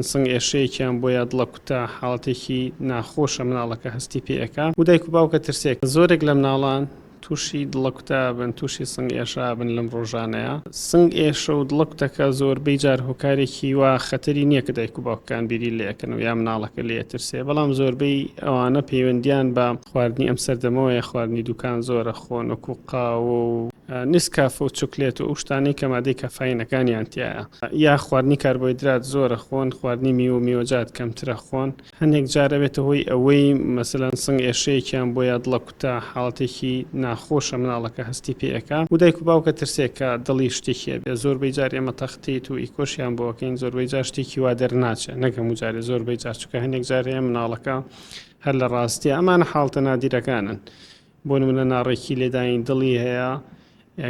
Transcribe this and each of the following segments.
سنگ ئێشەیەکیان بۆیە دڵە کوتا حاڵەتێکی ناخۆشە مناڵەکە هەستی پێەکە و دایک و باوکە ترسێک زۆرێک لە مناڵان تووشی دڵە کوتا بن تووشی سنگ ئێشە بن لەم ڕۆژانەیە. سنگ ئێشە و دڵە کوتەکە زۆربەی جار هۆکارێکی وا خەتەری نییە کە دایک و باوکەکان بیری لێەکەن و یا مناڵەکە لێ ترسێ، بەڵام زۆربەی ئەوانە پەیوەندیان بە خواردنی ئەم سەردەمەوەیە، خواردنی دوکان زۆرە خۆن وەکو قاوە و نسکافە و چوکلێت و ئەو شتانەی کە مادەی کەفاینەکانیان تایە، یا خواردنی کاربۆیدرات زۆرە خۆن، خواردنی میوە میوەجات کەمترە خۆن. هەندێک جارە بێتە هۆی ئەوەی مەسەلەن سنگ ئێشەیەکیان بۆیە دڵە کوتا حاڵەتێکی ناخۆشە مناڵەکە هەستی پێەکە و دایک و باوکە ترسێک کە دڵی شتێکیە بێ. زۆربەی جار ئێمە تەختیت و ئیکۆشیان بۆکەین، زۆربەی جار شتێکی وا دەرناچێت، نەکەم و جارێ زۆربەی جار چکە هەندێک جارەیە مناڵەکە هەر لە ڕاستیە ئەمانە حاڵتە نادیرەکانن. بۆ نمونە ناڕێکی لێداین دڵی هەیە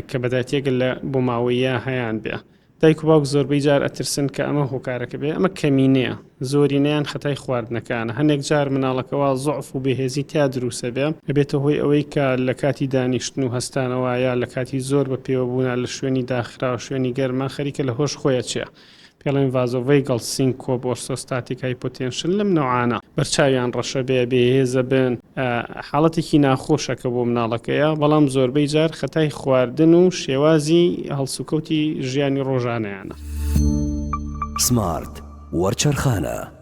کە بەداتێگە لە بۆ ماوەیە هەیان بێ. دایک و باوک زۆربەی جار ئەترسن کە ئەمە هۆکارەکە بێ، ئەمە کەمینەیە، زۆرینەیان خەتای خواردنەکانە. هەندێک جار مناڵەکەەوە زوعف و بێهێزی تا دروسە بێ، بێتە هۆی ئەوەی کە لە کاتی دانیشتن و هەستانەوە یا لە کاتی زۆر بە پێوەبوونا لە شوێنی داخرا و شوێنی گەرما خەریکە لە هۆش خۆیە چێ پێڵێن ڤازۆڤەیگەڵ سینکۆپ ئۆرسۆستاتیک هایپۆتێنشن لەم نەوعانە بەرچاویان ڕەشە بێ، بێهێزە بن، حاڵەتێکی ناخۆشەکە بۆ مناڵەکەیە، بەڵام زۆربەی جار خەتای خواردن و شێوازی هەڵسوکەوتی ژیانی ڕۆژانەیانە. سمارت وەرچەرخانە.